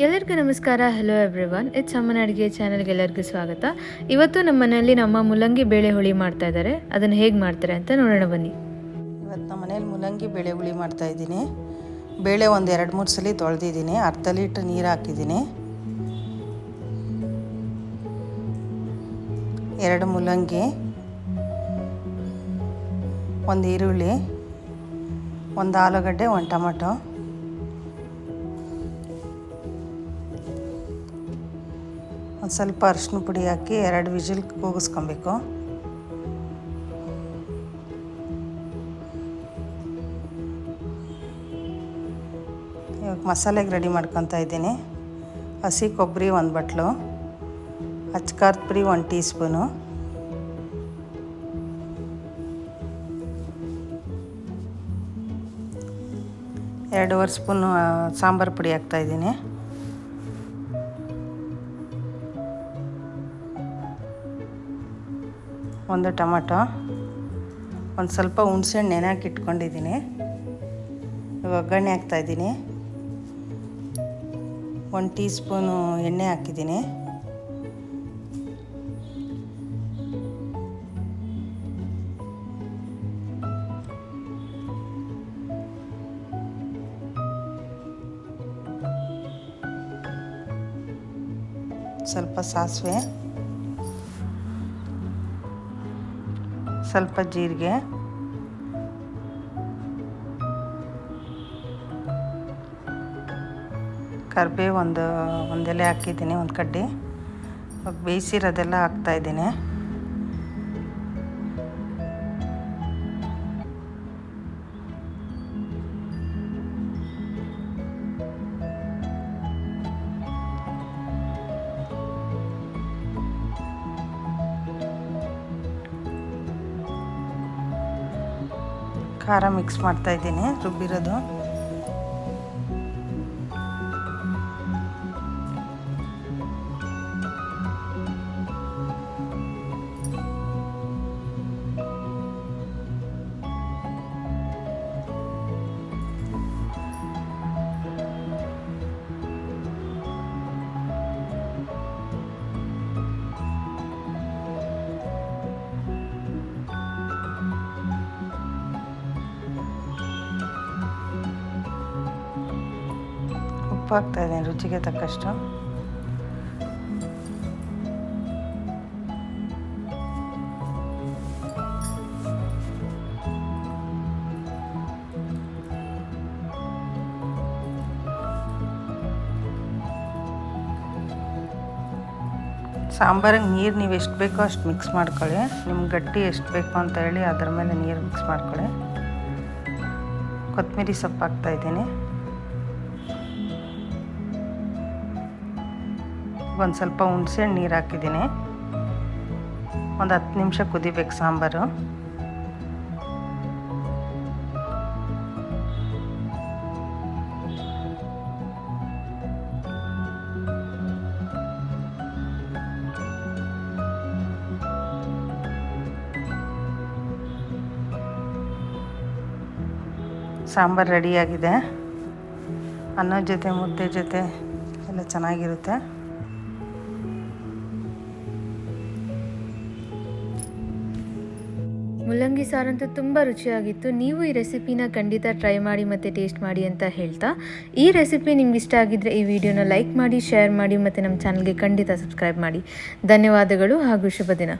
ಎಲ್ಲರಿಗೂ ನಮಸ್ಕಾರ. Hello everyone, it's ಅಮ್ಮನ ಅಡುಗೆ ಚಾನಲ್ಗೆ ಎಲ್ಲರಿಗೂ ಸ್ವಾಗತ. ಇವತ್ತು ನಮ್ಮ ಮನೆಯಲ್ಲಿ ನಮ್ಮ ಮುಲ್ಲಂಗಿ ಬೇಳೆ ಹುಳಿ ಮಾಡ್ತಾ ಇದ್ದಾರೆ. ಅದನ್ನು ಹೇಗೆ ಮಾಡ್ತಾರೆ ಅಂತ ನೋಡೋಣ ಬನ್ನಿ. ಇವತ್ತು ನಮ್ಮ ಮನೇಲಿ ಮುಲ್ಲಂಗಿ ಬೇಳೆ ಹುಳಿ ಮಾಡ್ತಾಯಿದ್ದೀನಿ. ಬೇಳೆ ಒಂದು 2-3 ಸಲ ತೊಳೆದಿದ್ದೀನಿ. ಅರ್ಧ ಲೀಟ್ರ್ ನೀರು ಹಾಕಿದ್ದೀನಿ. 2 ಮುಲ್ಲಂಗಿ, 1 ಈರುಳ್ಳಿ, 1 ಆಲೂಗಡ್ಡೆ, 1 ಟೊಮಟೊ, ಒಂದು ಸ್ವಲ್ಪ ಅರಿಶಿನ ಪುಡಿ ಹಾಕಿ 2 ವಿಜಿಲ್ ಕೂಗಿಸ್ಕೊಬೇಕು. ಇವಾಗ ಮಸಾಲೆಗೆ ರೆಡಿ ಮಾಡ್ಕೊತಾ ಇದ್ದೀನಿ. ಹಸಿ ಕೊಬ್ಬರಿ 1 ಬಟ್ಲು, ಅಚ್ಕಾರದ ಪುಡಿ 1 ಟೀ ಸ್ಪೂನು, ಎರಡೂವರೆ ಸ್ಪೂನು ಸಾಂಬಾರು ಪುಡಿ ಹಾಕ್ತಾಯಿದ್ದೀನಿ. ಒಂದು ಟೊಮಟೊ, ಒಂದು ಸ್ವಲ್ಪ ಹುಣಸೆಹಣ್ಣು ನೆನೆ ಹಾಕಿ ಇಟ್ಕೊಂಡಿದ್ದೀನಿ. ಇವಾಗ ಒಗ್ಗರಣೆ ಹಾಕ್ತಾಯಿದ್ದೀನಿ. 1 ಟೀ ಸ್ಪೂನು ಎಣ್ಣೆ ಹಾಕಿದ್ದೀನಿ. ಸ್ವಲ್ಪ ಸಾಸಿವೆ, ಸ್ವಲ್ಪ ಜೀರಿಗೆ, ಕರಿಬೇವು ಒಂದು ಎಲೆ ಹಾಕಿದ್ದೀನಿ, 1 ಕಡ್ಡಿ. ಬೇಯಿಸಿರೋದೆಲ್ಲ ಹಾಕ್ತಾಯಿದ್ದೀನಿ. ಖಾರ ಮಿಕ್ಸ್ ಮಾಡ್ತಾಯಿದ್ದೀನಿ, ರುಬ್ಬಿರೋದು. ಉಪ್ಪು ಹಾಕ್ತಾಯಿದ್ದೀನಿ ರುಚಿಗೆ ತಕ್ಕಷ್ಟು. ಸಾಂಬಾರಿಗೆ ನೀರು ನೀವು ಎಷ್ಟು ಬೇಕೋ ಅಷ್ಟು ಮಿಕ್ಸ್ ಮಾಡ್ಕೊಳ್ಳಿ. ನಿಮ್ಗೆ ಗಟ್ಟಿ ಎಷ್ಟು ಬೇಕು ಅಂತ ಹೇಳಿ ಅದರ ಮೇಲೆ ನೀರು ಮಿಕ್ಸ್ ಮಾಡ್ಕೊಳ್ಳಿ. ಕೊತ್ತಂಬರಿ ಸೊಪ್ಪು ಹಾಕ್ತಾಯಿದ್ದೀನಿ. ಒಂದು ಸ್ವಲ್ಪ ಹುಣಸೆಹಣ್ಣು ನೀರು ಹಾಕಿದ್ದೀನಿ. ಒಂದು 10 ನಿಮಿಷ ಕುದಿಬೇಕು ಸಾಂಬಾರು. ಸಾಂಬಾರು ರೆಡಿಯಾಗಿದೆ. ಅನ್ನದ ಜೊತೆ ಮುದ್ದೆ ಜೊತೆ ಎಲ್ಲ ಚೆನ್ನಾಗಿರುತ್ತೆ. ಮುಲ್ಲಂಗಿ ಸಾರಂತೂ ತುಂಬ ರುಚಿಯಾಗಿತ್ತು. ನೀವು ಈ ರೆಸಿಪಿನ ಖಂಡಿತ ಟ್ರೈ ಮಾಡಿ ಮತ್ತು ಟೇಸ್ಟ್ ಮಾಡಿ ಅಂತ ಹೇಳ್ತಾ, ಈ ರೆಸಿಪಿ ನಿಮ್ಗೆ ಇಷ್ಟ ಆಗಿದ್ದರೆ ಈ ವಿಡಿಯೋನ ಲೈಕ್ ಮಾಡಿ, ಶೇರ್ ಮಾಡಿ ಮತ್ತು ನಮ್ಮ ಚಾನಲ್ಗೆ ಖಂಡಿತ ಸಬ್ಸ್ಕ್ರೈಬ್ ಮಾಡಿ. ಧನ್ಯವಾದಗಳು ಹಾಗೂ ಶುಭ ದಿನ.